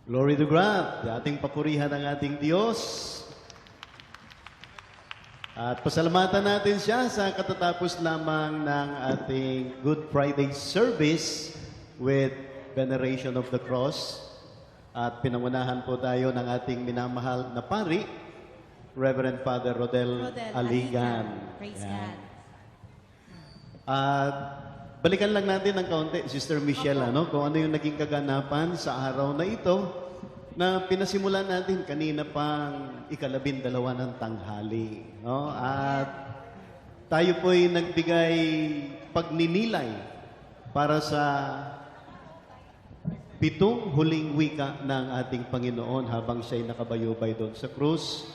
Glory to God, ating papurihan ang ating Diyos. At pasalamatan natin siya sa katatapos lamang ng ating Good Friday service with Veneration of the Cross. At pinangunahan po tayo ng ating minamahal na pari, Reverend Father Rodel Aligan. Praise God. At balikan lang natin ng kaunti, Sister Michelle, kung ano yung naging kaganapan sa araw na ito na pinasimulan natin kanina pang 12 ng tanghali. No? At tayo po'y nagbigay pagninilay para sa 7 huling wika ng ating Panginoon habang siya'y nakabayubay doon sa krus.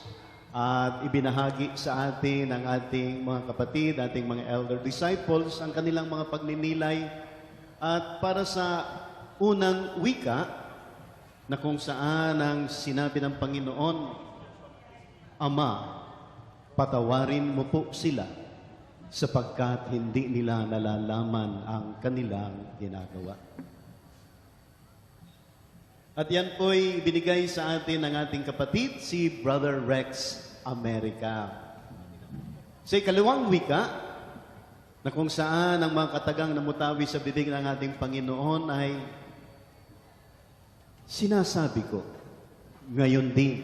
At ibinahagi sa atin ng ating mga kapatid, ating mga elder disciples, ang kanilang mga pagninilay. At para sa unang wika, na kung saan ang sinabi ng Panginoon, Ama, patawarin mo po sila sapagkat hindi nila nalalaman ang kanilang ginagawa. At yan po'y binigay sa atin ng ating kapatid, si Brother Rex America. Sa ikalawang wika, na kung saan ang mga katagang namutawi sa bibig ng ating Panginoon ay sinasabi ko, ngayon din,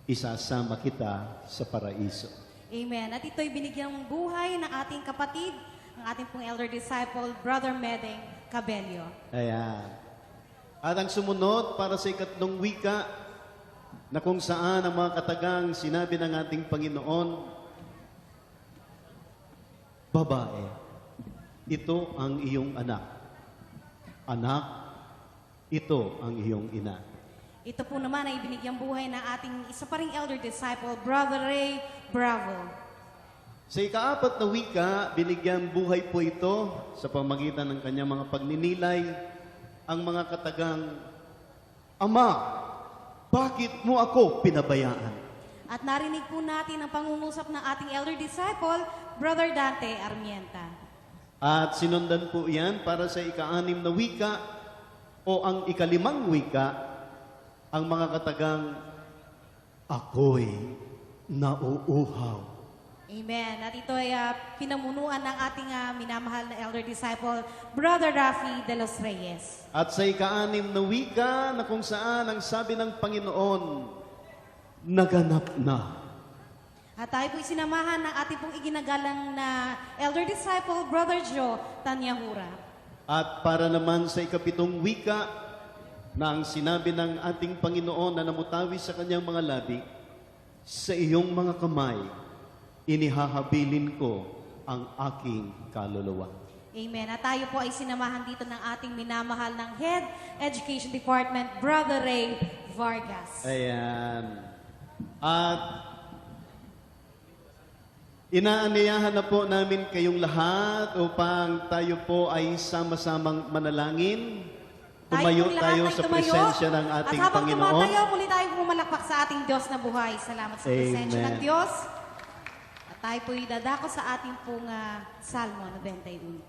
isasama kita sa paraiso. Amen. At ito'y binigyang buhay ng ating kapatid, ang ating pong elder disciple, Brother Medeng Cabello. Ayan. At ang sumunod para sa ikatlong wika, na kung saan ang mga katagang sinabi ng ating Panginoon, babae, ito ang iyong anak. Anak, ito ang iyong ina. Ito po naman ay binigyang buhay ng ating isa pa ring elder disciple, Brother Ray Bravo. Sa ikaapat na wika, binigyan buhay po ito sa pamagitan ng kanyang mga pagninilay, ang mga katagang, Ama, bakit mo ako pinabayaan? At narinig po natin ang pangungusap ng ating elder disciple, Brother Dante Armienta. At sinundan po yan para sa ika-6 na wika o ang ika-5 wika, ang mga katagang, ako'y nauuhaw. Amen. At ito ay pinamunuan ng ating minamahal na elder disciple, Brother Rafi de los Reyes. At sa ika-6 na wika na kung saan ang sabi ng Panginoon, naganap na. At tayo po isinamahan ng ating pong iginagalang na elder disciple, Brother Joe Tanyahura. At para naman sa ika-7 wika na ang sinabi ng ating Panginoon na namutawi sa kanyang mga labi, sa iyong mga kamay, inihahabilin ko ang aking kaluluwa. Amen. At tayo po ay sinamahan dito ng ating minamahal ng Head Education Department, Brother Ray Vargas. Ayan. At inaanyayahan na po namin kayong lahat upang tayo po ay sama-samang manalangin. Tumayo tayo sa presensya ng ating At habang Panginoon. tumatayo, muli tayo pumalakpak sa ating Diyos na buhay. Salamat sa presensya ng Diyos. At tayo po'y dadako sa ating pong Salmo 91.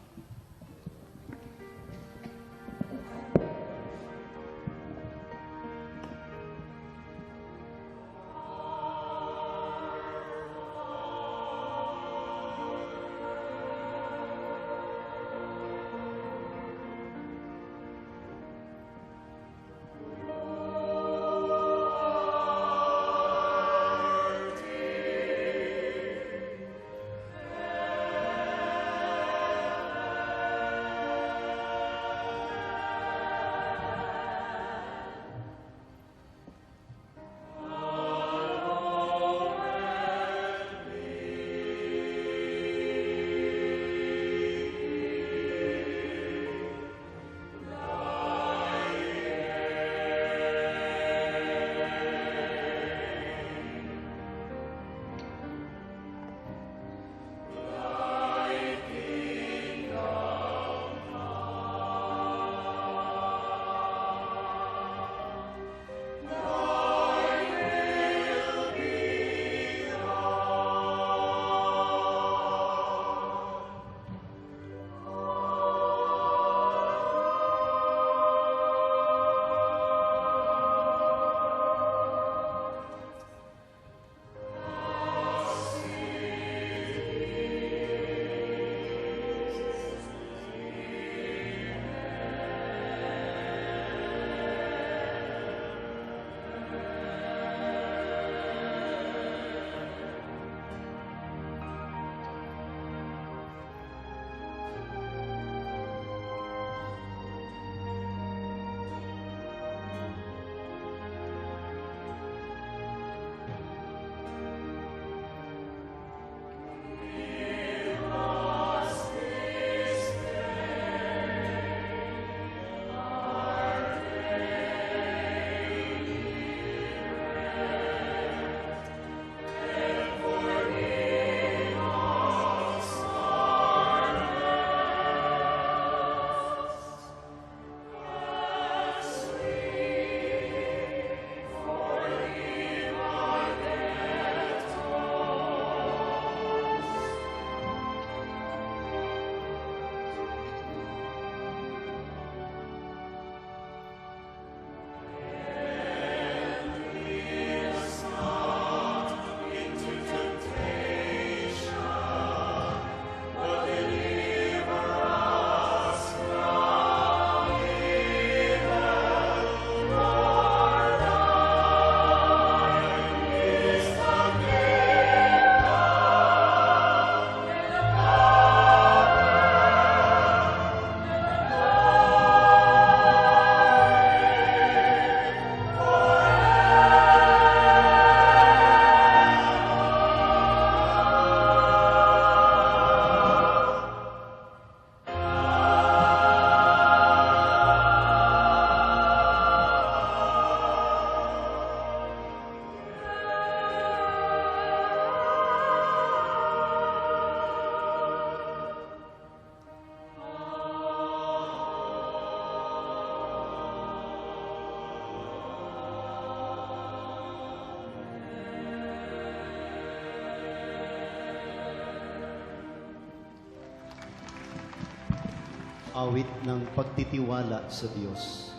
Awit ng pagtitiwala sa Diyos.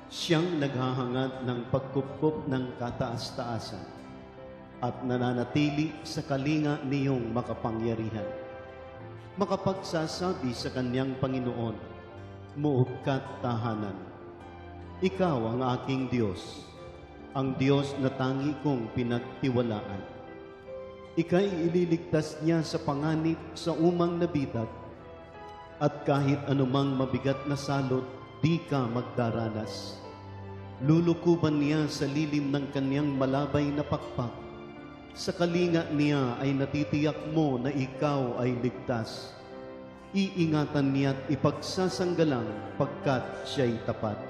Siyang naghahangad ng pagkupkup ng kataas-taasan at nananatili sa kalinga niyong makapangyarihan. Makapagsasabi sa kanyang Panginoon, muog ka't tahanan. Ikaw ang aking Diyos, ang Diyos na tangi kong pinagtiwalaan. Ika'y ililigtas niya sa panganib sa umang nabitak, at kahit anumang mabigat na salot, di ka magdaranas. Lulukuban niya sa lilim ng kanyang malabay na pakpak. Sa kalinga niya ay natitiyak mo na ikaw ay ligtas. Iingatan niya't ipagsasanggalang pagkat siya'y tapat.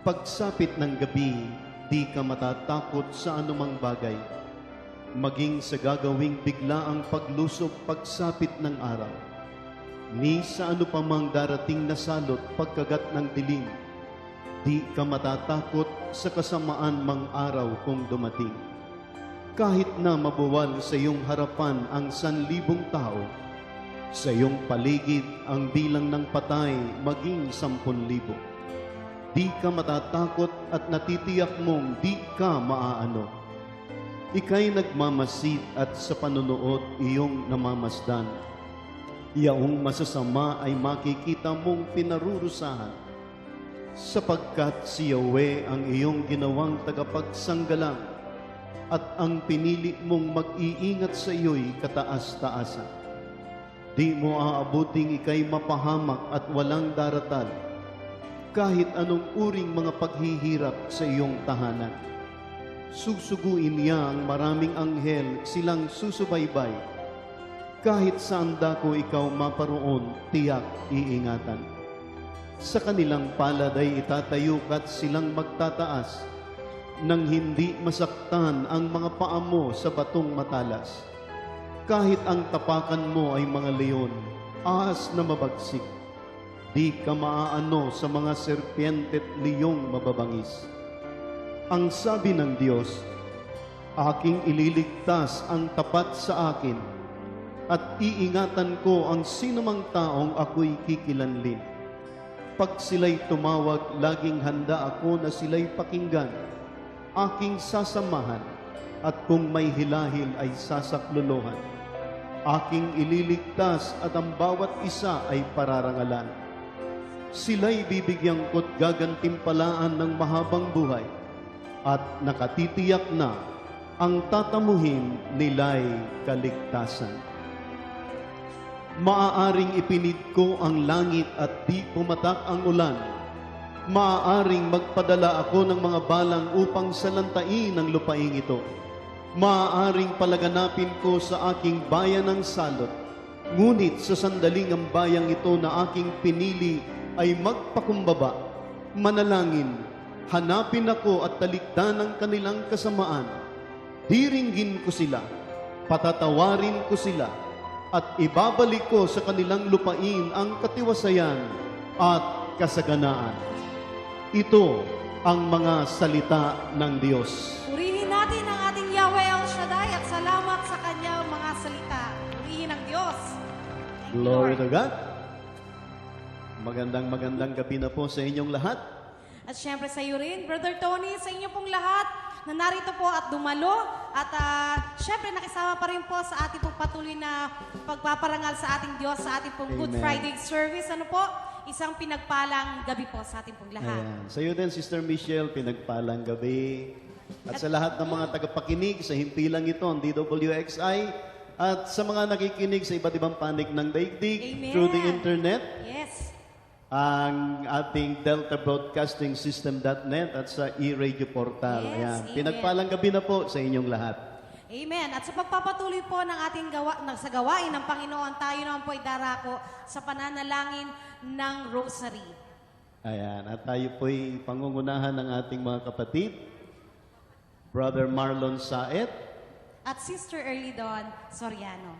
Pagsapit ng gabi, di ka matatakot sa anumang bagay. Maging sa gagawing biglaang paglusog pagsapit ng araw. Ni sa ano pa mang darating na salot pagkagat ng dilim, di ka matatakot sa kasamaan mang araw kung dumating. Kahit na mabuwal sa iyong harapan ang 1,000 tao, sa iyong paligid ang bilang ng patay maging 10,000. Di ka matatakot at natitiyak mong di ka maaano. Ika'y nagmamasid at sa panunood iyong namamasdan. Yaong masasama ay makikita mong pinarurusahan, sapagkat si Yahweh ang iyong ginawang tagapagsanggalang at ang pinili mong mag-iingat sa iyo'y kataas-taasan. Di mo aabuting ika'y mapahamak at walang daratal, kahit anong uring mga paghihirap sa iyong tahanan. Susuguin niya ang maraming anghel, silang susubaybay. Kahit saan dako ikaw maparoon, tiyak iingatan. Sa kanilang palad ay itatayo ka't silang magtataas, nang hindi masaktan ang mga paa mo sa batong matalas. Kahit ang tapakan mo ay mga leon, ahas na mabagsik, di ka maaano sa mga serpiente't liyong mababangis. Ang sabi ng Diyos, aking ililigtas ang tapat sa akin, at iingatan ko ang sinumang taong ako'y kikilanlin. Pag sila'y tumawag, laging handa ako na sila'y pakinggan. Aking sasamahan, at kung may hilahil ay sasaklolohan. Aking ililigtas at ang bawat isa ay pararangalan. Sila'y bibigyan ko't gagantimpalaan ng mahabang buhay, at nakatitiyak na ang tatamuhin nila'y kaligtasan. Maaaring ipinid ko ang langit at di pumatak ang ulan. Maaaring magpadala ako ng mga balang upang salantain ang lupaing ito. Maaaring palaganapin ko sa aking bayan ng salot. Ngunit sa sandaling ang bayang ito na aking pinili ay magpakumbaba. Manalangin, hanapin ako at talikdan ang kanilang kasamaan. Diringgin ko sila, patatawarin ko sila, at ibabalik ko sa kanilang lupain ang katiwasayan at kasaganaan. Ito ang mga salita ng Diyos. Purihin natin ang ating Yahweh El Shaddai at salamat sa kanyang mga salita. Purihin ang Diyos. Thank you, Glory Lord. to God. Magandang gabi na po sa inyong lahat. At syempre sa iyo rin, Brother Tony, sa inyo pong lahat na narito po at dumalo. At syempre nakisama pa rin po sa ating pong patuloy na pagpaparangal sa ating Diyos, sa ating pong Good Amen. Friday service. Ano po? Isang pinagpalang gabi po sa ating pong lahat. Ayan. Sa iyo din, Sister Michelle, pinagpalang gabi. At sa lahat ng mga tagapakinig sa himpilang ito, ang DWXI, at sa mga nakikinig sa iba't ibang panig ng daigdig Amen. through the internet, Yes. ang ating Delta Broadcasting System.net at sa e-radio portal. Yes, Ayan. amen. Pinagpalang gabi na po sa inyong lahat. Amen. At sa pagpapatuloy po ng ating sa gawain ng Panginoon, tayo naman po ay darako sa pananalangin ng Rosary. Ayan. At tayo po'y pangungunahan ng ating mga kapatid, Brother Marlon Saet, At Sister Erlidon Soriano.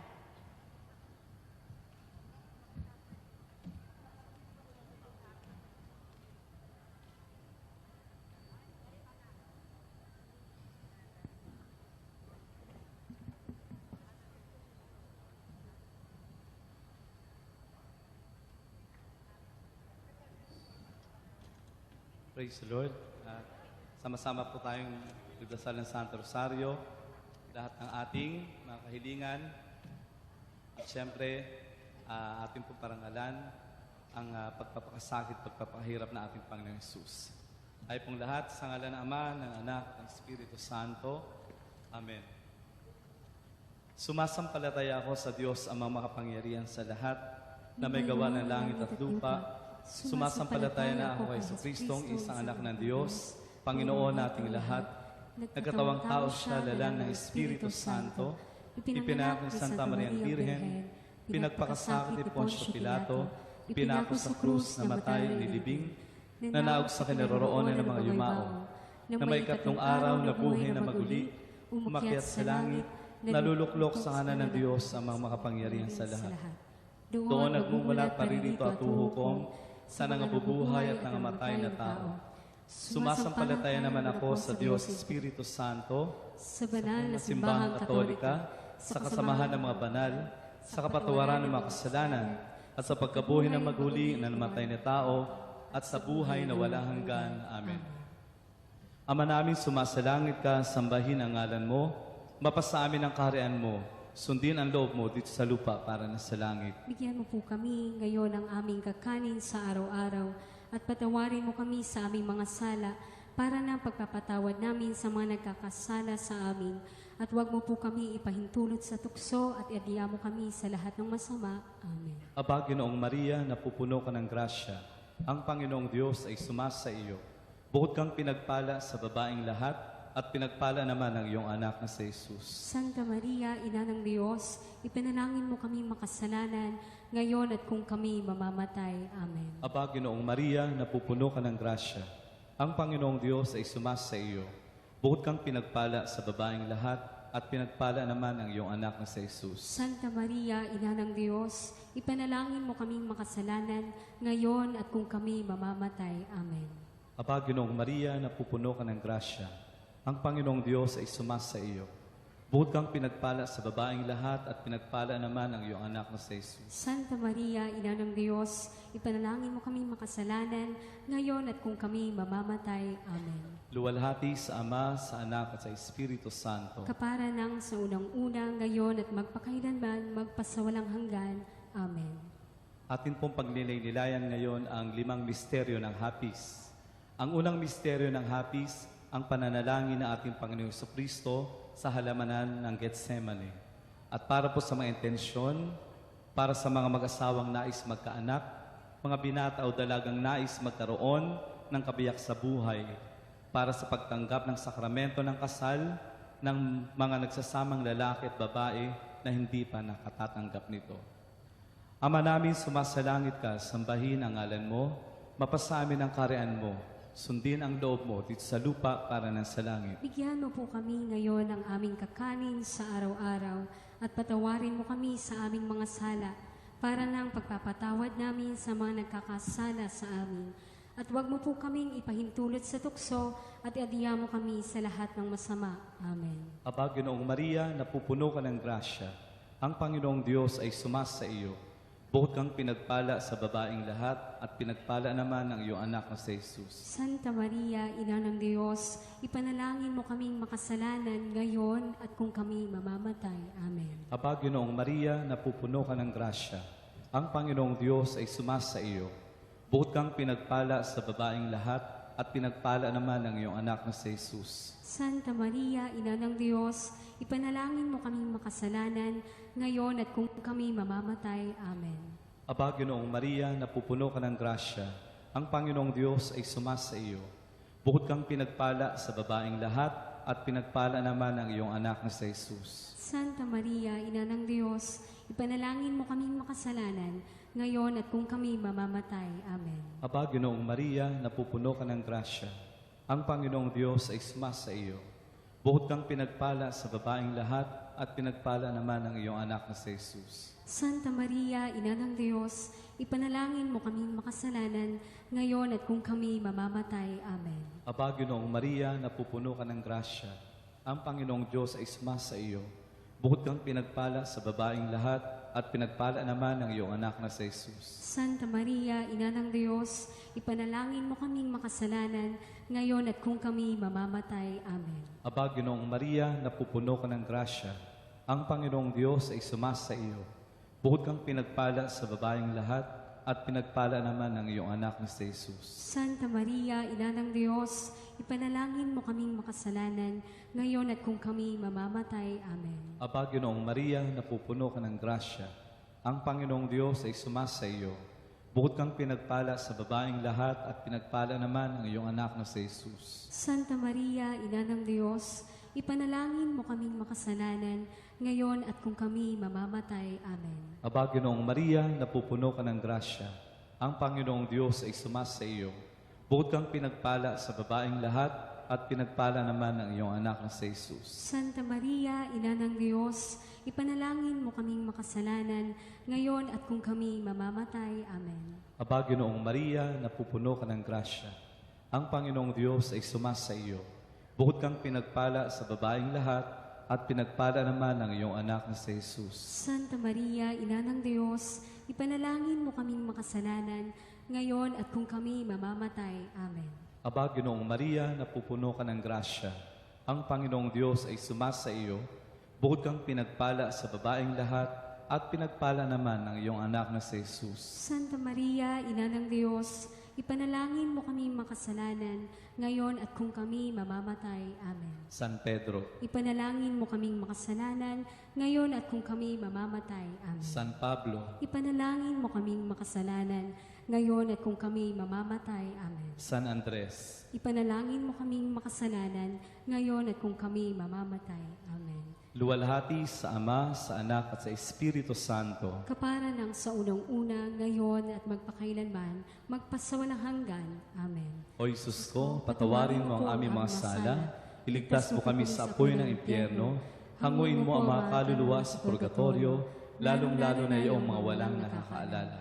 Praise the Lord. Sama-sama po tayong magdasal ng Santo Rosario, lahat ng ating mga kahilingan, at syempre, ating pong parangalan, ang pagpapakasakit, pagpapahirap na ating Panginoong Yesus. Ay pong lahat, sa ngalan ng Ama, ng Anak, ng Espiritu Santo. Amen. Sumasampalataya ako sa Diyos, Amang makapangyarihan sa lahat, na may gawa ng langit at lupa. Sumasampalataya na ako kay Kristong isang anak ng Diyos, Panginoon nating lahat. Nagkatawang tao siya, lalang ng Espiritu Santo, ipinanganak ni Santa Mariang Birhen, pinagpakasakit ni Poncio Pilato, pinako sa krus, namatay, nilibing, nanaog sa kinaroroonan ng mga yumao, na may ikatlong araw na buhay na maguli, umakyat sa langit, naluluklok sa kanan ng Diyos ang mga makapangyarihan sa lahat. Doon nagmumulat paririto at uhukom sa nangabubuhay at nangamatay na tao. Sumasampalataya naman ako sa Diyos Espiritu Santo, sa banal na simbahang katolika, sa kasamahan ng mga banal, sa kapatawaran ng mga kasalanan, at sa pagkabuhay ng maguli na namatay na tao, at sa buhay na wala hanggan. Amen. Ama namin, sumasalangit ka, sambahin ang ngalan mo, mapasa amin ang kaharian mo, sundin ang loob mo dito sa lupa para na sa langit. Bigyan mo po kami ngayon ng aming kakanin sa araw-araw at patawarin mo kami sa aming mga sala para na pagpapatawad namin sa mga nagkakasala sa amin. At huwag mo po kami ipahintulot sa tukso at iadya mo kami sa lahat ng masama. Amen. Aba, Ginoong Maria, napupuno ka ng grasya. Ang Panginoong Diyos ay sumasa iyo. Bukod kang pinagpala sa babaeng lahat, at pinagpala naman ang iyong anak na si Jesus. Santa Maria, Ina ng Diyos, ipanalangin mo kami makasalanan, ngayon at kung kami mamamatay. Amen. Aba, Ginoong Maria, napupuno ka ng grasya. Ang Panginoong Diyos ay sumasa iyo. Bukod kang pinagpala sa babaeng lahat, at pinagpala naman ang iyong anak na si Jesus. Santa Maria, Ina ng Diyos, ipanalangin mo kaming makasalanan, ngayon at kung kami mamamatay. Amen. Aba, Ginoong Maria, napupuno ka ng grasya. Ang Panginoong Diyos ay sumasa iyo. Bukod kang pinagpala sa babaeng lahat at pinagpala naman ang iyong anak na si Jesus. Santa Maria, Ina ng Diyos, ipanalangin mo kami makasalanan, ngayon at kung kami mamamatay. Amen. Luwalhati sa Ama, sa Anak at sa Espiritu Santo. Kapara ng sa unang-una, ngayon at magpakailanman, magpasawalang hanggan. Amen. Atin pong pagnilay-nilayan ngayon ang 5 misteryo ng hapis. Ang unang misteryo ng hapis, ang pananalangin ng ating Panginoong Jesucristo sa halamanan ng Getsemane. At para po sa mga intensyon, para sa mga mag-asawang nais magkaanak, mga binata o dalagang nais magkaroon ng kabiyak sa buhay, para sa pagtanggap ng sakramento ng kasal ng mga nagsasamang lalaki at babae na hindi pa nakatatanggap nito. Ama namin, sumasalangit ka, sambahin ang ngalan mo, mapasa amin ang kaharian mo, sundin ang loob mo dito sa lupa para na sa langit. Bigyan mo po kami ngayon ng aming kakanin sa araw-araw at patawarin mo kami sa aming mga sala para ng pagpapatawad namin sa mga nagkakasala sa amin. At huwag mo po kaming ipahintulot sa tukso at iadya mo kami sa lahat ng masama. Amen. Aba, Ginoong Maria, napupuno ka ng grasya. Ang Panginoong Diyos ay sumasa iyo. Bukod kang pinagpala sa babaeng lahat at pinagpala naman ang iyong anak na si Jesus. Santa Maria, Ina ng Diyos, ipanalangin mo kaming makasalanan ngayon at kung kami mamamatay. Amen. Aba, Ginoong Maria, napupuno ka ng grasya. Ang Panginoong Diyos ay sumasa iyo. Bukod kang pinagpala sa babaeng lahat at pinagpala naman ang iyong anak na si Jesus. Santa Maria, Ina ng Diyos, ipanalangin mo kaming makasalanan ngayon at kung kami mamamatay. Amen. Aba, Ginoong Maria, napupuno ka ng grasya. Ang Panginoong Diyos ay sumasa iyo. Bukod kang pinagpala sa babaeng lahat at pinagpala naman ang iyong anak na si Jesus. Santa Maria, Ina ng Diyos, ipanalangin mo kaming makasalanan ngayon at kung kami mamamatay. Amen. Aba, Ginoong Maria, napupuno ka ng grasya. Ang Panginoong Diyos ay sumasa iyo. Bukod kang pinagpala sa babaeng lahat at pinagpala naman ang iyong anak na si Jesus. Santa Maria, Ina ng Diyos, ipanalangin mo kaming makasalanan ngayon at kung kami mamamatay. Amen. Aba, Ginoong Maria, napupuno ka ng grasya. Ang Panginoong Diyos ay sumasa iyo. Bukod kang pinagpala sa babaeng lahat at pinagpala naman ng iyong anak na si Jesus. Santa Maria, Ina ng Diyos, ipanalangin mo kaming makasalanan, ngayon at kung kami mamamatay. Amen. Aba, Ginoong Maria, napupuno ka ng grasya. Ang Panginoong Diyos ay sumasa iyo. Bukod kang pinagpala sa babaeng lahat, at pinagpala naman ng iyong anak na si Jesus. Santa Maria, Ina ng Diyos, ipanalangin mo kaming makasalanan, ngayon at kung kami mamamatay. Amen. Aba, Ginoong Maria, napupuno ka ng grasya. Ang Panginoong Diyos ay sumasa iyo. Bukod kang pinagpala sa babaeng lahat, at pinagpala naman ng iyong anak na si Jesus. Santa Maria, Ina ng Diyos, ipanalangin mo kaming makasalanan, ngayon at kung kami mamamatay. Amen. Aba, Ginoong Maria, napupuno ka ng grasya. Ang Panginoong Diyos ay sumasa iyo. Bukod kang pinagpala sa babaeng lahat, at pinagpala naman ng iyong anak na si Jesus. Santa Maria, Ina ng Diyos, ipanalangin mo kaming makasalanan, ngayon at kung kami mamamatay. Amen. Aba, Ginoong Maria, napupuno ka ng grasya. Ang Panginoong Diyos ay sumasa iyo. Bukod kang pinagpala sa babaeng lahat, at pinagpala naman ng iyong anak na si Jesus. Santa Maria, Ina ng Diyos, ipanalangin mo kaming makasalanan, ngayon at kung kami mamamatay. Amen. Aba, Ginoong Maria, napupuno ka ng grasya. Ang Panginoong Diyos ay sumasa iyo. Bukod kang pinagpala sa babaeng lahat, at pinagpala naman ng iyong anak na si Jesus. Santa Maria, Ina ng Diyos, ipanalangin mo kaming makasalanan, ngayon at kung kami mamamatay. Amen. San Pedro, Ipanalangin mo kaming makasalanan, ngayon at kung kami mamamatay. Amen. San Pablo, Ipanalangin mo kaming makasalanan, ngayon at kung kami mamamatay. Amen. San Andres, Ipanalangin mo kaming makasalanan, ngayon at kung kami mamamatay. Amen. luwalhati sa Ama, sa Anak at sa Espiritu Santo. Kapara ng sa unang-una, ngayon at magpakailanman, magpasawalang hanggan. Amen. O Jesus ko, patawarin mo ang aming mga sala, iligtas mo kami sa apoy ng impyerno, hanguin mo ang mga kaluluwa sa purgatorio, lalong-lalo na iyong mga walang nakakaalala.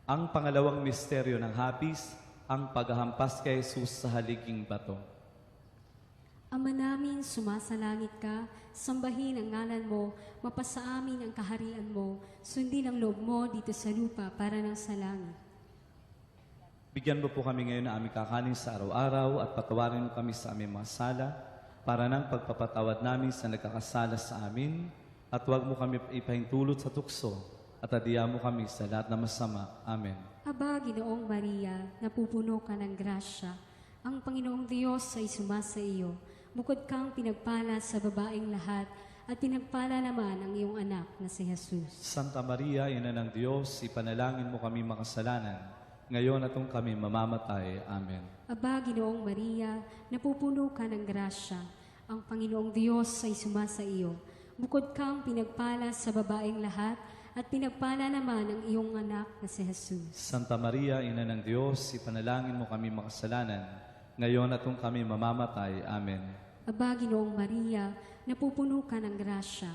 Ang pangalawang misteryo ng hapis, ang paghahampas kay Jesus sa haliging bato. Ama namin, sumasalangit ka, sambahin ang ngalan mo, mapasa amin ang kaharian mo, sundin ang loob mo dito sa lupa para ng sa langit. Bigyan mo po kami ngayon ng aming kakanin sa araw-araw at patawarin mo kami sa aming mga sala para ng pagpapatawad namin sa nagkakasala sa amin at huwag mo kami ipahintulot sa tukso at adiya mo kami sa lahat na masama. Amen. Aba, Ginoong Maria, napupuno ka ng grasya, ang Panginoong Diyos ay sumasa iyo. Bukod kang pinagpala sa babaeng lahat, at pinagpala naman ang iyong anak na si Jesus. Santa Maria, Ina ng Diyos, ipanalangin mo kami makasalanan, ngayon at kung kami mamamatay. Amen. Aba, Ginoong Maria, napupuno ka ng grasya, ang Panginoong Diyos ay sumasa iyo. Bukod kang pinagpala sa babaeng lahat, at pinagpala naman ang iyong anak na si Jesus. Santa Maria, Ina ng Diyos, ipanalangin mo kami makasalanan, ngayon at kung kami mamamatay. Amen. Aba, Ginoong Maria, napupuno ka ng grasya.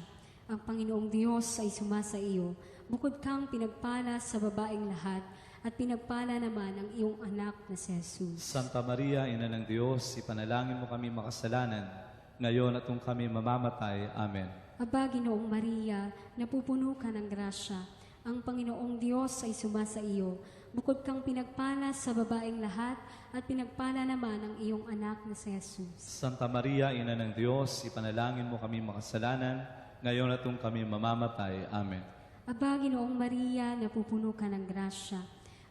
Ang Panginoong Diyos ay sumasa iyo. Bukod kang pinagpala sa babaeng lahat, at pinagpala naman ang iyong anak na si Jesus. Santa Maria, Ina ng Diyos, ipanalangin mo kami makasalanan, ngayon at kung kami mamamatay. Amen. Aba, Ginoong Maria, napupuno ka ng grasya. Ang Panginoong Diyos ay sumasa iyo. Bukod kang pinagpala sa babaeng lahat, at pinagpala naman ang iyong anak na si Jesus. Santa Maria, Ina ng Diyos, ipanalangin mo kami makasalanan, ngayon at kung kami mamamatay. Amen. Aba, Ginoong Maria, napupuno ka ng grasya.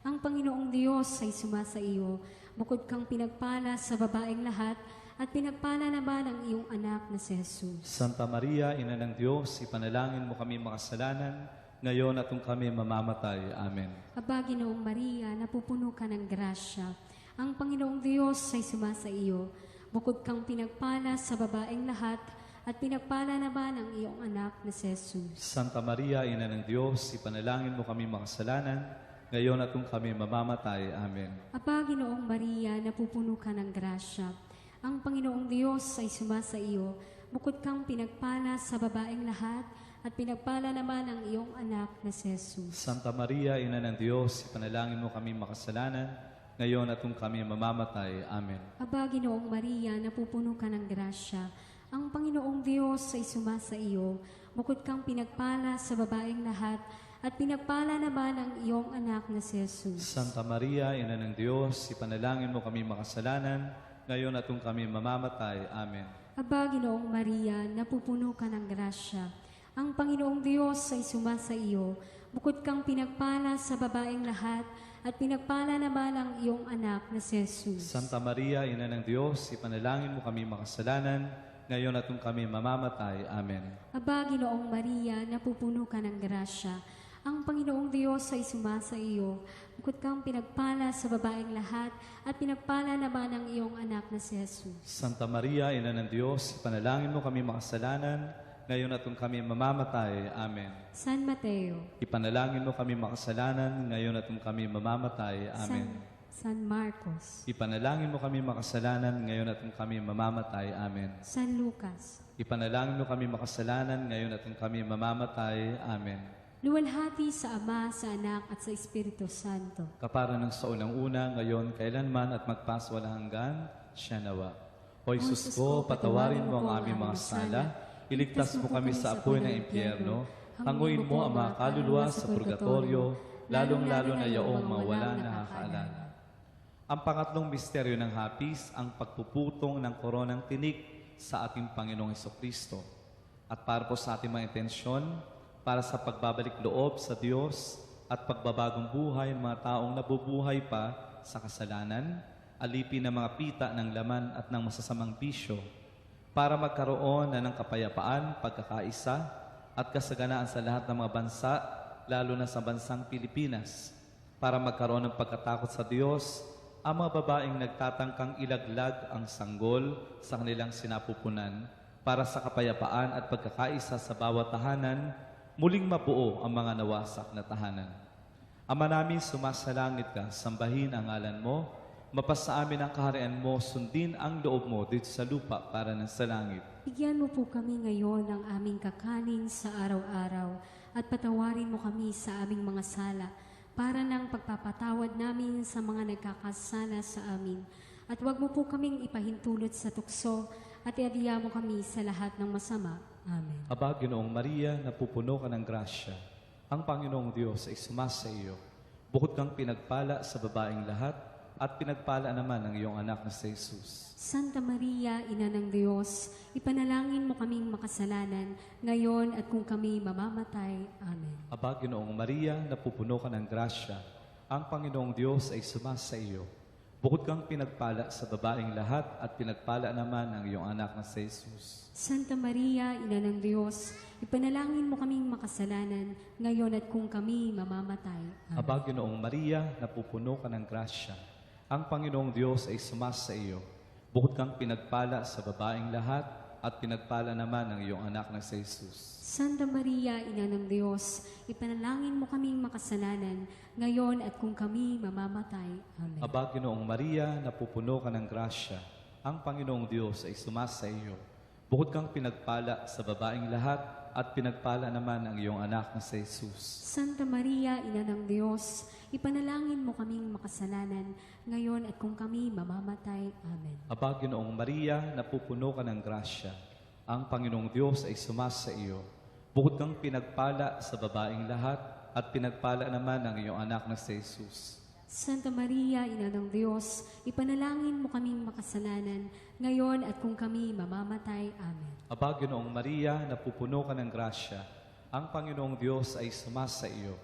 Ang Panginoong Diyos ay sumasa iyo. Bukod kang pinagpala sa babaeng lahat, at pinagpala naman ang iyong anak na si Jesus. Santa Maria, Ina ng Diyos, ipanalangin mo kami makasalanan, ngayon at kung kami mamamatay. Amen. Aba, Ginoong Maria, napupuno ka ng grasya. Ang Panginoong Diyos ay sumasa iyo. Bukod kang pinagpala sa babaeng lahat, at pinagpala naman ang iyong anak na si Jesus. Santa Maria, Ina ng Diyos, ipanalangin mo kami makasalanan, ngayon at kung kami mamamatay. Amen. Aba, Ginoong Maria, napupuno ka ng grasya. Ang Panginoong Diyos ay sumasa iyo. Bukod kang pinagpala sa babaeng lahat, at pinagpala naman ang iyong anak na si Jesus. Santa Maria, Ina ng Diyos, ipanalangin mo kami makasalanan, ngayon at kung kami mamamatay. Amen. Aba, Ginoong Maria, napupuno ka ng grasya. Ang Panginoong Diyos ay sumasa iyo, bukod kang pinagpala sa babaeng lahat, at pinagpala naman ang iyong anak na si Jesus. Santa Maria, Ina ng Diyos, ipanalangin mo kami makasalanan, ngayon at kung kami mamamatay. Amen. Aba, Ginoong Maria, napupuno ka ng grasya. Ang Panginoong Diyos ay sumasa iyo, bukod kang pinagpala sa babaeng lahat, at pinagpala naman ang iyong anak na si Jesus. Santa Maria, Ina ng Diyos, ipanalangin mo kami makasalanan, ngayon at kung kami mamamatay. Amen. Aba, Ginoong Maria, napupuno ka ng grasya. Ang Panginoong Diyos ay sumasa iyo, bukod kang pinagpala sa babaeng lahat, at pinagpala naman ang iyong anak na si Jesus. Santa Maria, Ina ng Diyos, ipanalangin mo kami makasalanan, ngayon at kung kami mamamatay. Amen. San Mateo, Ipanalangin mo kami makasalanan, ngayon at kung kami mamamatay. Amen. San Marcos, Ipanalangin mo kami makasalanan, ngayon at kung kami mamamatay. Amen. San Lucas, Ipanalangin mo kami makasalanan, ngayon at kung kami mamamatay. Amen. luwalhati sa Ama, sa Anak, at sa Espiritu Santo. Kapara ng sa unang-una, ngayon, kailanman at magpaswalang hanggan, siya nawa. O Jesus ko, patawarin mo ang aming mga sala, iligtas mo kami sa apoy ng impyerno, hanguin mo ang mga kaluluwa sa purgatorio, lalong-lalo na yaong mawala nakakaalala. Ang pangatlong misteryo ng hapis, ang pagpuputong ng koronang tinik sa ating Panginoong Hesukristo. At para po sa ating mga intensyon, para sa pagbabalik loob sa Diyos at pagbabagong buhay ng mga taong nabubuhay pa sa kasalanan, alipin ng mga pita ng laman at ng masasamang bisyo, para magkaroon na ng kapayapaan, pagkakaisa, at kasaganaan sa lahat ng mga bansa, lalo na sa bansang Pilipinas, para magkaroon ng pagkatakot sa Diyos, ang mga babaeng nagtatangkang ilaglag ang sanggol sa kanilang sinapupunan para sa kapayapaan at pagkakaisa sa bawat tahanan, muling mabuo ang mga nawasak na tahanan. Ama namin, sumasalangit ka, sambahin ang ngalan mo, mapasa amin ang kaharian mo, sundin ang loob mo dito sa lupa para ng sa langit. Bigyan mo po kami ngayon ng aming kakanin sa araw-araw, at patawarin mo kami sa aming mga sala, para ng pagpapatawad namin sa mga nagkakasala sa amin. At huwag mo po kaming ipahintulot sa tukso, at iadya mo kami sa lahat ng masama. Amen. Aba, Ginoong Maria, napupuno ka ng grasya. Ang Panginoong Diyos ay sumasa iyo. Bukod kang pinagpala sa babaeng lahat, at pinagpala naman ang iyong anak na si Jesus. Santa Maria, Ina ng Diyos, ipanalangin mo kaming makasalanan, ngayon at kung kami mamamatay. Amen. Aba, Ginoong Maria, napupuno ka ng grasya. Ang Panginoong Diyos ay sumasa iyo. Bukod kang pinagpala sa babaeng lahat, at pinagpala naman ang iyong anak na si Jesus. Santa Maria, Ina ng Diyos, ipanalangin mo kaming makasalanan, ngayon at kung kami mamamatay. Amen. Aba, Ginoong Maria, napupuno ka ng grasya. Ang Panginoong Diyos ay sumasa iyo. Bukod kang pinagpala sa babaeng lahat, at pinagpala naman ang iyong anak na si Jesus. Santa Maria, Ina ng Diyos, ipanalangin mo kaming makasalanan, ngayon at kung kami mamamatay. Amen. Aba, Ginoong Maria, napupuno ka ng grasya. Ang Panginoong Diyos ay sumasa iyo. Bukod kang pinagpala sa babaeng lahat, at pinagpala naman ang iyong anak na si Jesus. Santa Maria, Ina ng Diyos, ipanalangin mo kaming makasalanan, ngayon at kung kami mamamatay. Amen. Aba, Ginoong Maria, napupuno ka ng grasya. Ang Panginoong Diyos ay sumasa iyo. Bukod kang pinagpala sa babaeng lahat, at pinagpala naman ang iyong anak na si Jesus. Santa Maria, Ina ng Diyos, ipanalangin mo kaming makasalanan, ngayon at kung kami mamamatay. Amen. Aba, Ginoong Maria, napupuno ka ng grasya. Ang Panginoong Diyos ay sumasa iyo.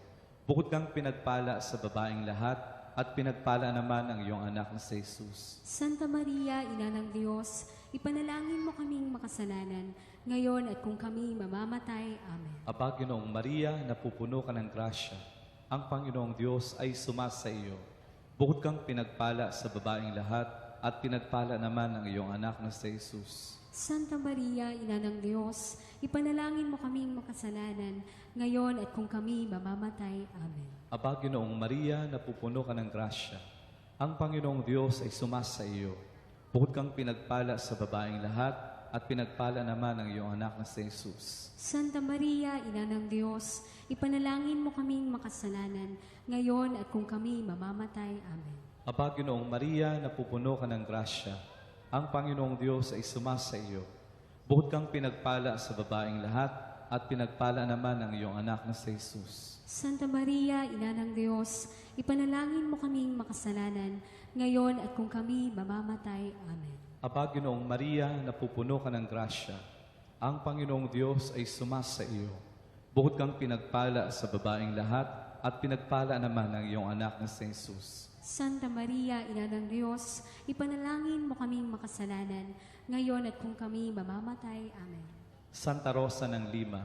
Bukod kang pinagpala sa babaeng lahat, at pinagpala naman ang iyong anak na si Jesus. Santa Maria, Ina ng Diyos, ipanalangin mo kaming makasalanan, ngayon at kung kami mamamatay. Amen. Aba, Ginoong Maria, napupuno ka ng grasya. Ang Panginoong Diyos ay sumasa iyo. Bukod kang pinagpala sa babaeng lahat, at pinagpala naman ang iyong anak na si Jesus. Santa Maria, Ina ng Diyos, ipanalangin mo kaming makasalanan, ngayon at kung kami mamamatay. Amen. Aba, Ginoong Maria, napupuno ka ng grasya. Ang Panginoong Diyos ay sumasa iyo. Bukod kang pinagpala sa babaeng lahat, at pinagpala naman ang iyong anak na si Jesus. Santa Maria, Ina ng Diyos, ipanalangin mo kaming makasalanan, ngayon at kung kami mamamatay. Amen. Aba, Ginoong Maria, napupuno ka ng grasya. Ang Panginoong Diyos ay sumasa iyo. Bukod kang pinagpala sa babaeng lahat, at pinagpala naman ang iyong anak na si Jesus. Santa Maria, Ina ng Diyos, ipanalangin mo kaming makasalanan, ngayon at kung kami mamamatay. Amen. Aba, Ginoong Maria, napupuno ka ng grasya. Ang Panginoong Diyos ay sumasa iyo. Bukod kang pinagpala sa babaeng lahat, at pinagpala naman ang iyong anak na si Jesus. Santa Maria, Ina ng Diyos, ipanalangin mo kaming makasalanan, ngayon at kung kami mamamatay. Amen. Santa Rosa ng Lima,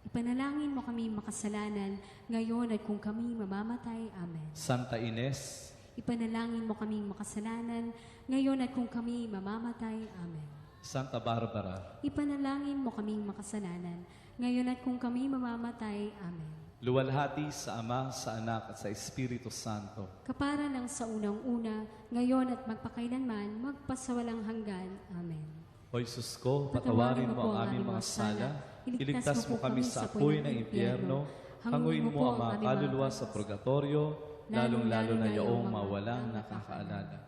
Ipanalangin mo kaming makasalanan, ngayon at kung kami mamamatay. Amen. Santa Ines, Ipanalangin mo kaming makasalanan, ngayon at kung kami mamamatay. Amen. Santa Barbara, Ipanalangin mo kaming makasalanan, ngayon at kung kami mamamatay. Amen. luwalhati sa Ama, sa Anak, at sa Espiritu Santo. Kapara ng sa unang-una, ngayon at magpakailanman, magpasawalang hanggan. Amen. O Jesus ko, patawarin mo ang aming mga sala, iligtas mo kami sa apoy ng impyerno, hanguin mo ang mga kaluluwa sa purgatorio, lalong-lalo na yaong mawalang nakakaalala.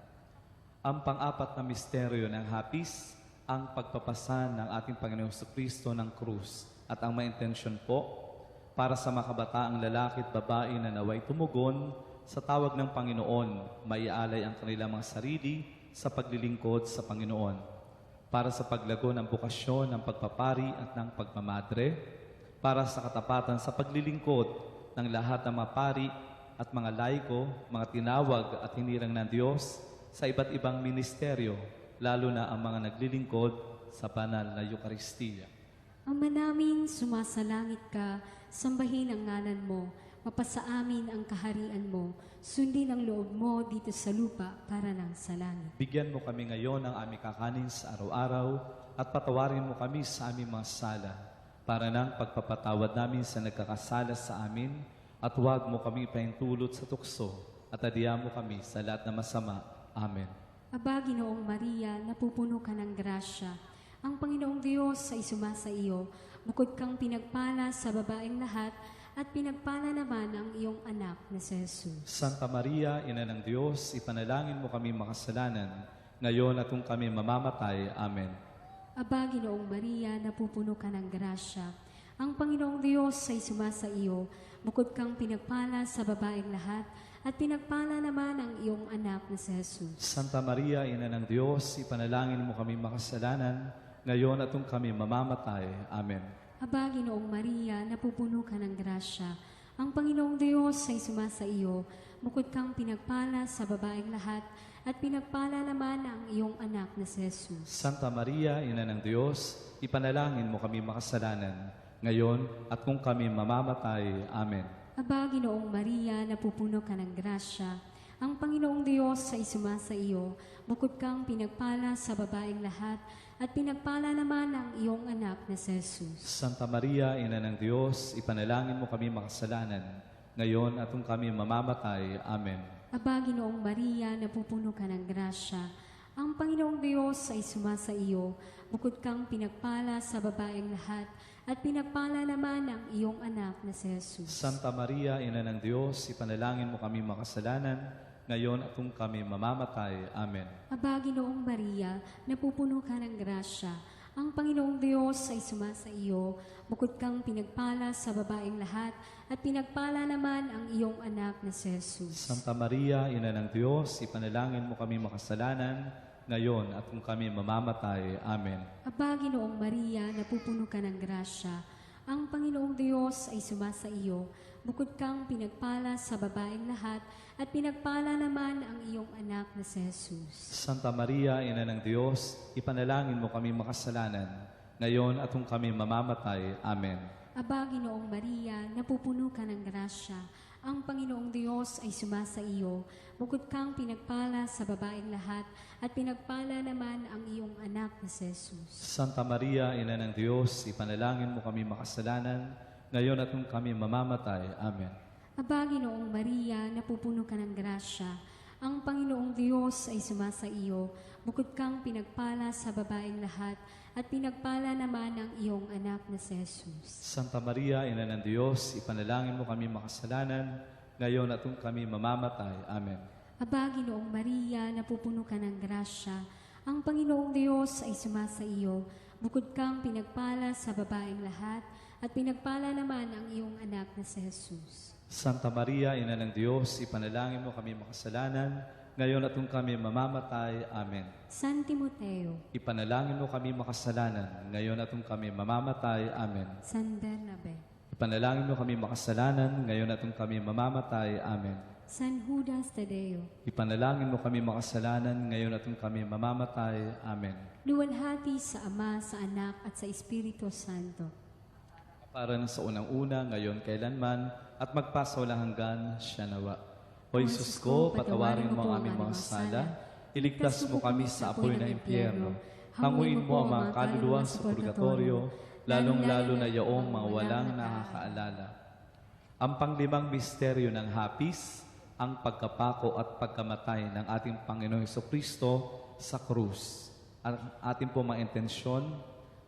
Ang pang-apat na misteryo ng hapis, ang pagpapasan ng ating Panginoong Jesucristo ng krus, at ang maintensyon po, para sa makabataang lalaki at babae na naway tumugon, sa tawag ng Panginoon, maialay ang kanilang mga sarili sa paglilingkod sa Panginoon. Para sa paglago ng bukasyon ng pagpapari at ng pagmamadre, para sa katapatan sa paglilingkod ng lahat ng mga pari at mga laiko, mga tinawag at hinirang ng Diyos sa iba't ibang ministeryo, lalo na ang mga naglilingkod sa banal na Eukaristiya. Ama namin, sumasalangit ka, sambahin ang ngalan mo, mapasa amin ang kaharian mo, sundin ang loob mo dito sa lupa para ng sa langit. Bigyan mo kami ngayon ng aming kakanin sa araw-araw at patawarin mo kami sa aming mga sala para ng pagpapatawad namin sa nagkakasala sa amin at huwag mo kami pahintulot sa tukso at adya mo kami sa lahat na masama. Amen. Aba, Ginoong Maria, napupuno ka ng grasya. Ang Panginoong Diyos ay sumasa iyo, bukod kang pinagpala sa babaeng lahat, at pinagpala naman ang iyong anak na si Jesus. Santa Maria, Ina ng Diyos, ipanalangin mo kami makasalanan, ngayon at kung kami mamamatay. Amen. Aba, Ginoong Maria, napupuno ka ng grasya. Ang Panginoong Diyos ay sumasa iyo, bukod kang pinagpala sa babaeng lahat, at pinagpala naman ang iyong anak na si Jesus. Santa Maria, Ina ng Diyos, ipanalangin mo kami makasalanan, ngayon at kung kami mamamatay. Amen. Aba, Ginoong Maria, napupuno ka ng grasya. Ang Panginoong Diyos ay sumasa iyo, bukod kang pinagpala sa babaeng lahat, at pinagpala naman ang iyong anak na si Jesus. Santa Maria, Ina ng Diyos, ipanalangin mo kami makasalanan, ngayon at kung kami mamamatay. Amen. Aba, Ginoong Maria, napupuno ka ng grasya. Ang Panginoong Diyos ay sumasa iyo, bukod kang pinagpala sa babaeng lahat, at pinagpala naman ang iyong anak na si Jesus. Santa Maria, Ina ng Diyos, ipanalangin mo kami makasalanan, ngayon at kung kami mamamatay. Amen. Aba, Ginoong Maria, napupuno ka ng grasya. Ang Panginoong Diyos ay sumasa iyo, bukod kang pinagpala sa babaeng lahat, at pinagpala naman ang iyong anak na si Jesus. Santa Maria, Ina ng Diyos, ipanalangin mo kami makasalanan, ngayon at kung kami mamamatay. Amen. Aba, Ginoong Maria, napupuno ka ng grasya. Ang Panginoong Diyos ay sumasa iyo, bukod kang pinagpala sa babaeng lahat, at pinagpala naman ang iyong anak na si Jesus. Santa Maria, Ina ng Diyos, ipanalangin mo kami makasalanan, ngayon at kung kami mamamatay. Amen. Aba, Ginoong Maria, napupuno ka ng grasya. Ang Panginoong Diyos ay sumasa iyo, bukod kang pinagpala sa babaeng lahat, at pinagpala naman ang iyong anak na si Jesus. Santa Maria, Ina ng Diyos, ipanalangin mo kami makasalanan, ngayon at kung kami mamamatay. Amen. Aba, Ginoong Maria, napupuno ka ng grasya. Ang Panginoong Diyos ay sumasa iyo, bukod kang pinagpala sa babaeng lahat, at pinagpala naman ang iyong anak na si Jesus. Santa Maria, Ina ng Diyos, ipanalangin mo kami makasalanan, ngayon at kung kami mamamatay. Amen. Aba, Ginoong Maria, napupuno ka ng grasya. Ang Panginoong Diyos ay sumasa iyo, bukod kang pinagpala sa babaeng lahat, at pinagpala naman ang iyong anak na si Jesus. Santa Maria, Ina ng Diyos, ipanalangin mo kami makasalanan, ngayon at kung kami mamamatay. Amen. Aba, Ginoong Maria, napupuno ka ng grasya. Ang Panginoong Diyos ay sumasa iyo, Bukod kang pinagpala sa babaeng lahat, at pinagpala naman ang iyong anak na si Jesus. Santa Maria, Ina ng Diyos, ipanalangin mo kami makasalanan, ngayon at kung kami mamamatay. Amen. San Timoteo, Ipanalangin mo kami makasalanan, ngayon at kung kami mamamatay. Amen. San Bernabe, Ipanalangin mo kami makasalanan, ngayon at kung kami mamamatay. Amen. San Judas Tadeo, Ipanalangin mo kami makasalanan, ngayon at kung kami mamamatay. Amen. luwalhati sa Ama, sa Anak, at sa Espiritu Santo. Para na sa unang-una, ngayon, kailanman, at magpasawalang hanggan, siya nawa. O Jesus ko, patawarin mo ang aming mga sala, iligtas mo kami sa apoy ng impyerno, hanguin mo ang mga kaluluwa sa purgatorio, lalong-lalo na yaong mga walang nakakaalala. Ang panglimang misteryo ng hapis, ang pagkapako at pagkamatay ng ating Panginoong Jesucristo sa krus. Ang ating po mga intensyon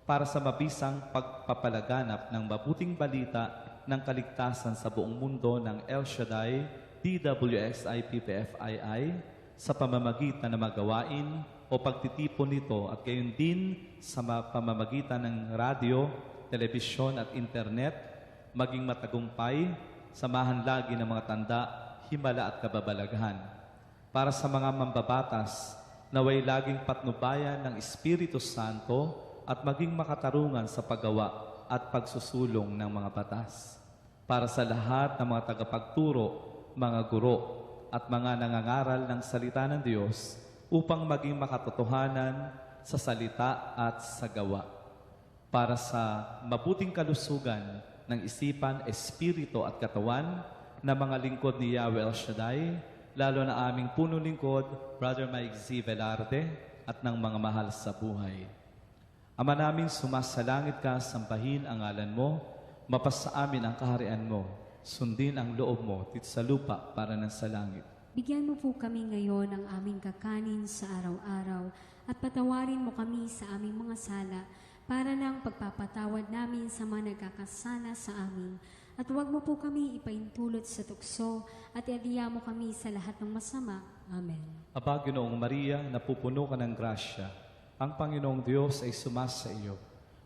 para sa mabisang pagpapalaganap ng mabuting balita ng kaligtasan sa buong mundo ng El Shaddai, DWXI PPFII, sa pamamagitan ng magawain o pagtitipon nito at gayon din sa pamamagitan ng radyo, telebisyon at internet, maging matagumpay, samahan lagi ng mga tanda, himala at kababalaghan. Para sa mga mambabatas, naway laging patnubayan ng Espiritu Santo at maging makatarungan sa paggawa at pagsusulong ng mga batas. Para sa lahat ng mga tagapagturo, mga guro, at mga nangangaral ng salita ng Diyos upang maging makatotohanan sa salita at sa gawa. Para sa mabuting kalusugan ng isipan, espiritu at katawan na mga lingkod ni Yahweh El Shaddai, lalo na aming punong lingkod, Brother Mike Z. Velarde, at ng mga mahal sa buhay. Ama namin, sumasalangit ka, sambahin ang ngalan mo, mapasa amin ang kaharian mo, sundin ang loob mo dito sa lupa para ng sa langit. Bigyan mo po kami ngayon ng aming kakanin sa araw-araw at patawarin mo kami sa aming mga sala para ng pagpapatawad namin sa mga nagkakasala sa amin. At huwag mo po kami ipaintulot sa tukso at iadiya mo kami sa lahat ng masama. Amen. Aba, Ginoong Maria, napupuno ka ng grasya. Ang Panginoong Diyos ay sumasa iyo.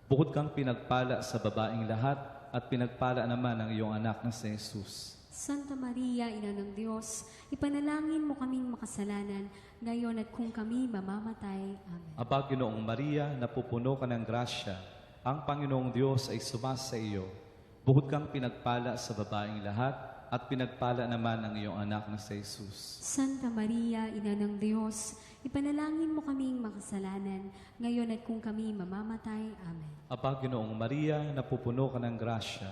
Bukod kang pinagpala sa babaeng lahat at pinagpala naman ang iyong anak na si Jesus. Santa Maria, Ina ng Diyos, ipanalangin mo kaming makasalanan, ngayon at kung kami mamamatay. Amen. Aba, Ginoong Maria, napupuno ka ng grasya. Ang Panginoong Diyos ay sumasa iyo. Bukod kang pinagpala sa babaeng lahat at pinagpala naman ang iyong anak na si Jesus. Santa Maria, Ina ng Diyos, ipanalangin mo kaming makasalanan, ngayon at kung kami mamamatay. Amen. Aba, Ginoong Maria, napupuno ka ng grasya.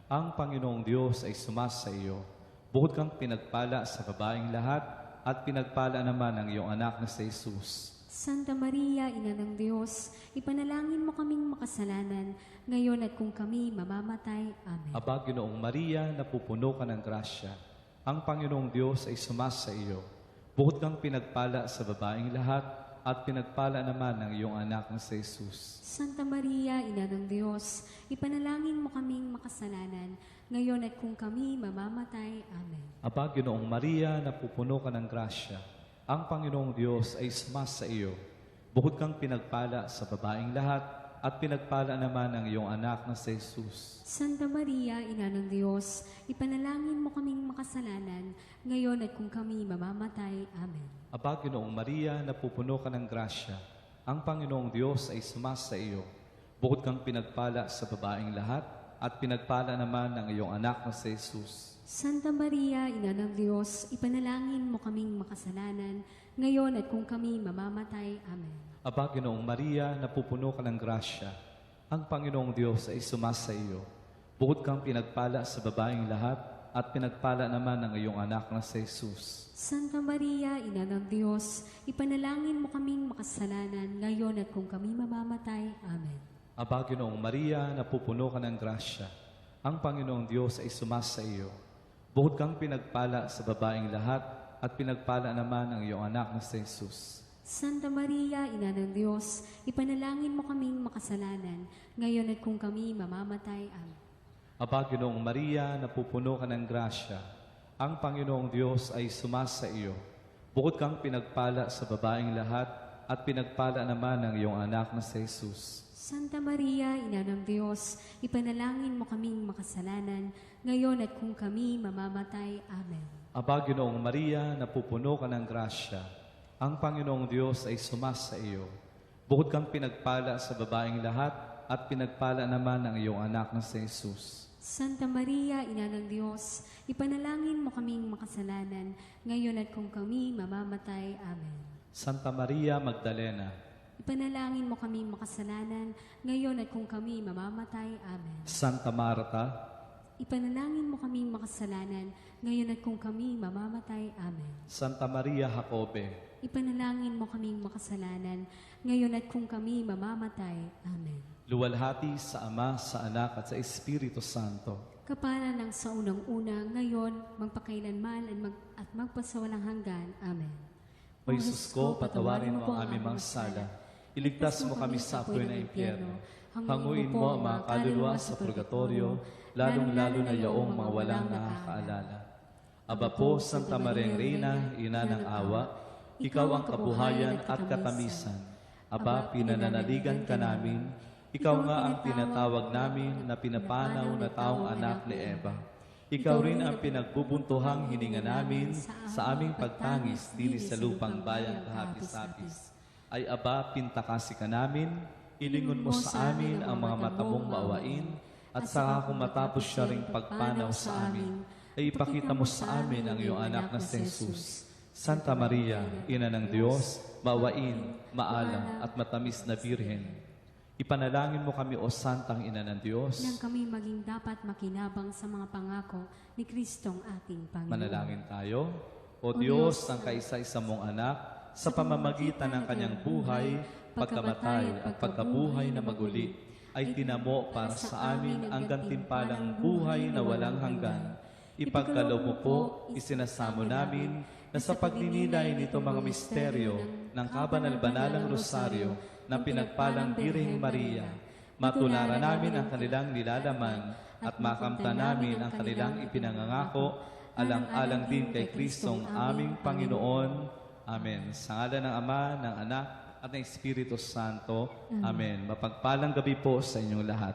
Ang Panginoong Diyos ay sumasa iyo. Bukod kang pinagpala sa babaeng lahat at pinagpala naman ang iyong anak na si Jesus. Santa Maria, Ina ng Diyos, ipanalangin mo kaming makasalanan, ngayon at kung kami mamamatay. Amen. Aba, Ginoong Maria, napupuno ka ng grasya. Ang Panginoong Diyos ay sumasa iyo. Bukod kang pinagpala sa babaeng lahat at pinagpala naman ang iyong anak na si Jesus. Santa Maria, Ina ng Diyos, ipanalangin mo kaming makasalanan, ngayon at kung kami mamamatay. Amen. Aba, Ginoong Maria, napupuno ka ng grasya. Ang Panginoong Diyos ay sumasa iyo. Bukod kang pinagpala sa babaeng lahat at pinagpala naman ang iyong anak na si Jesus. Santa Maria, Ina ng Diyos, ipanalangin mo kaming makasalanan, ngayon at kung kami mamamatay. Amen. Aba, Ginoong Maria, napupuno ka ng grasya. Ang Panginoong Diyos ay sumasa iyo. Bukod kang pinagpala sa babaeng lahat at pinagpala naman ang iyong anak na si Jesus. Santa Maria, Ina ng Diyos, ipanalangin mo kaming makasalanan, ngayon at kung kami mamamatay. Amen. Aba, Ginoong Maria, napupuno ka ng grasya. Ang Panginoong Diyos ay sumasa iyo. Bukod kang pinagpala sa babaeng lahat at pinagpala naman ang iyong anak na si Jesus. Santa Maria, Ina ng Diyos, ipanalangin mo kaming makasalanan, ngayon at kung kami mamamatay. Amen. Aba, Ginoong Maria, napupuno ka ng grasya. Ang Panginoong Diyos ay sumasa iyo. Bukod kang pinagpala sa babaeng lahat at pinagpala naman ang iyong anak na si Jesus. Santa Maria, Ina ng Diyos, ipanalangin mo kaming makasalanan, ngayon at kung kami mamamatay. Amen. Aba, Ginoong Maria, napupuno ka ng grasya. Ang Panginoong Diyos ay sumasa iyo. Bukod kang pinagpala sa babaeng lahat at pinagpala naman ang iyong anak na si Jesus. Santa Maria, Ina ng Diyos, ipanalangin mo kaming makasalanan, ngayon at kung kami mamamatay. Amen. Aba, Ginoong Maria, napupuno ka ng grasya. Ang Panginoong Diyos ay sumasa iyo. Bukod kang pinagpala sa babaeng lahat, at pinagpala naman ang iyong anak na si Jesus. Santa Maria, Ina ng Diyos, ipanalangin mo kaming makasalanan, ngayon at kung kami mamamatay. Amen. Santa Maria Magdalena, Ipanalangin mo kaming makasalanan, ngayon at kung kami mamamatay. Amen. Santa Marta, Ipanalangin mo kaming makasalanan, ngayon at kung kami mamamatay. Amen. Santa Maria Jacobe, Ipanalangin mo kaming makasalanan, ngayon at kung kami mamamatay. Amen. luwalhati sa Ama, sa Anak at sa Espiritu Santo. Kapala ng sa unang-una, ngayon, magpakailanman at magpasawalang hanggan. Amen. O Jesus ko, patawarin mo ang aming mga sala. Iligtas mo kami sa apoy ng impyerno. Hanguin mo ang mga kaluluwa sa purgatorio, lalong-lalo na yaong mga walang nakakaalala. Aba po, Santa Maria Reina, Ina ng Awa, Ikaw ang kabuhayan at katamisan. Aba, pinananaligan ka namin, Ikaw nga ang tinatawag namin na pinapanaw na taong anak ni Eva. Ikaw rin ang pinagbubuntuhang hininga namin sa aming pagtangis dili sa lupang bayang kahapis-hapis. Ay aba, pintakasi ka namin, ilingon mo sa amin ang mga mata mong maawain, at saka kung matapos siya ring pagpanaw sa amin, ay ipakita mo sa amin ang iyong anak na si Jesus. Santa Maria, Ina ng Diyos, maawain, maalam at matamis na Birhen, ipanalangin mo kami, O Santang Ina ng Diyos. Nang kami maging dapat makinabang sa mga pangako ni Kristong ating Panginoon. Manalangin tayo. O Diyos, ang kaisa-isa mong anak, sa pamamagitan ng kanyang buhay, pagkamatay at pagkabuhay na maguli, ay tinamo para sa amin ang gantimpalang buhay na walang hanggan. Ipagkaloob mo po, isinasamo namin na sa pagninilay nito mga misteryo ng kabanal-banalang rosaryo ng pinagpalang Birheng Maria, matularan namin ang kanilang nilalaman at makamta namin ang kanilang ipinangangako, alang-alang din kay Kristong aming Panginoon. Amen. Sa ngalan ng Ama, ng Anak, at ng Espiritu Santo. Amen. Mapagpalang gabi po sa inyong lahat.